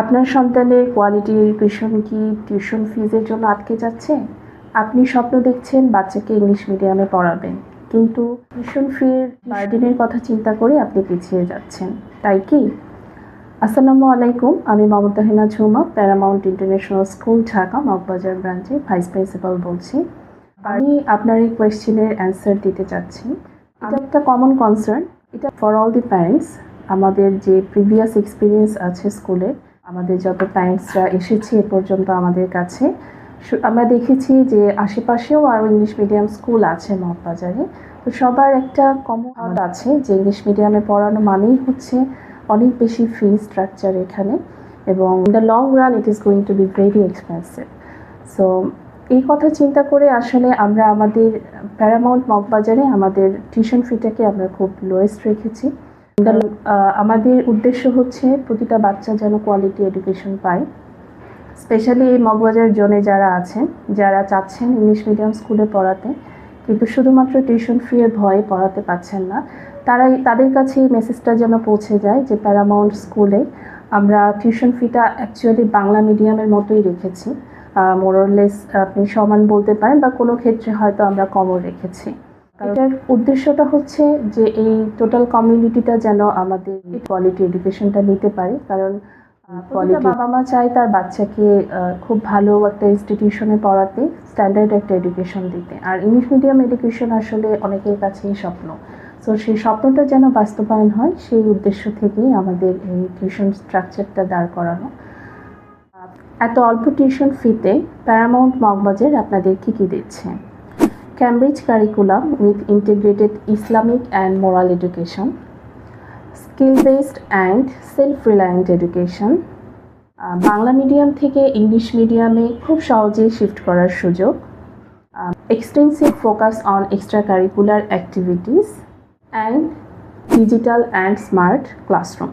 আপনার সন্তানের quality education কি টিউশন ফিজের জন্য আটকে যাচ্ছে? আপনি স্বপ্ন দেখছেন বাচ্চাকে ইংলিশ মিডিয়ামে পড়াবেন, কিন্তু টিউশন ফির বার্ডেনের কথা চিন্তা করে আপনি পিছিয়ে যাচ্ছেন, তাই কি? আসসালামু আলাইকুম, আমি Momtahina Jhuma, paramount international school Dhaka Moghbazar ব্রাঞ্চের ভাইস প্রিন্সিপাল বলছি। আমি আপনার এই কোয়েশ্চেনের অ্যান্সার দিতে চাচ্ছি। এটা একটা কমন কনসার্ন, এটা ফর অল দি প্যারেন্টস। আমাদের যে প্রিভিয়াস এক্সপিরিয়েন্স আছে স্কুলে, আমাদের যত প্যারেন্টসরা এসেছে এ পর্যন্ত আমাদের কাছে, আমরা দেখেছি যে আশেপাশেও আরও ইংলিশ মিডিয়াম স্কুল আছে মগবাজারে। তো সবার একটা কমন আছে যে ইংলিশ মিডিয়ামে পড়ানো মানেই হচ্ছে অনেক বেশি ফি স্ট্রাকচার এখানে, এবং in the long run it is going to be very expensive. So এই কথা চিন্তা করে আসলে আমরা আমাদের প্যারামাউন্ট মগবাজারে আমাদের টিউশন ফিটাকে আমরা খুব লোয়েস্ট রেখেছি। আমাদের উদ্দেশ্য হচ্ছে প্রতিটা বাচ্চা যেন কোয়ালিটি এডুকেশন পায়। স্পেশালি এই মগবাজার জোনে যারা আছেন, যারা চাচ্ছেন ইংলিশ মিডিয়াম স্কুলে পড়াতে কিন্তু শুধুমাত্র টিউশন ফিয়ের ভয়ে পড়াতে পারছেন না, তাদের কাছে এই মেসেজটা যেন পৌঁছে যায় যে প্যারামাউন্ট স্কুলে আমরা টিউশন ফিটা অ্যাকচুয়ালি বাংলা মিডিয়ামের মতোই রেখেছি। মোরলেস আপনি সমান বলতে পারেন, বা কোনো ক্ষেত্রে হয়তো আমরা কমও রেখেছি। এটার উদ্দেশ্যটা হচ্ছে যে এই টোটাল কমিউনিটিটা যেন আমাদের কোয়ালিটি এডুকেশনটা নিতে পারে, কারণ বাবা মা চায় তার বাচ্চাকে খুব ভালো একটা ইনস্টিটিউশনে পড়াতে, স্ট্যান্ডার্ড একটা এডুকেশন দিতে। আর ইংলিশ মিডিয়াম এডুকেশন আসলে অনেকের কাছেই স্বপ্ন। সো সেই স্বপ্নটা যেন বাস্তবায়ন হয়, সেই উদ্দেশ্য থেকেই আমাদের এই টিউশন স্ট্রাকচারটা দাঁড় করানো। এত অল্প টিউশন ফিতে প্যারামাউন্ট মগবাজার আপনাদের কী কী দিচ্ছে? Cambridge curriculum with integrated Islamic and moral education, skill based and self reliant education, Bangla medium থেকে ইংলিশ মিডিয়ামে খুব সহজেই শিফট করার সুযোগ, extensive focus on extra curricular activities, and digital and smart classroom.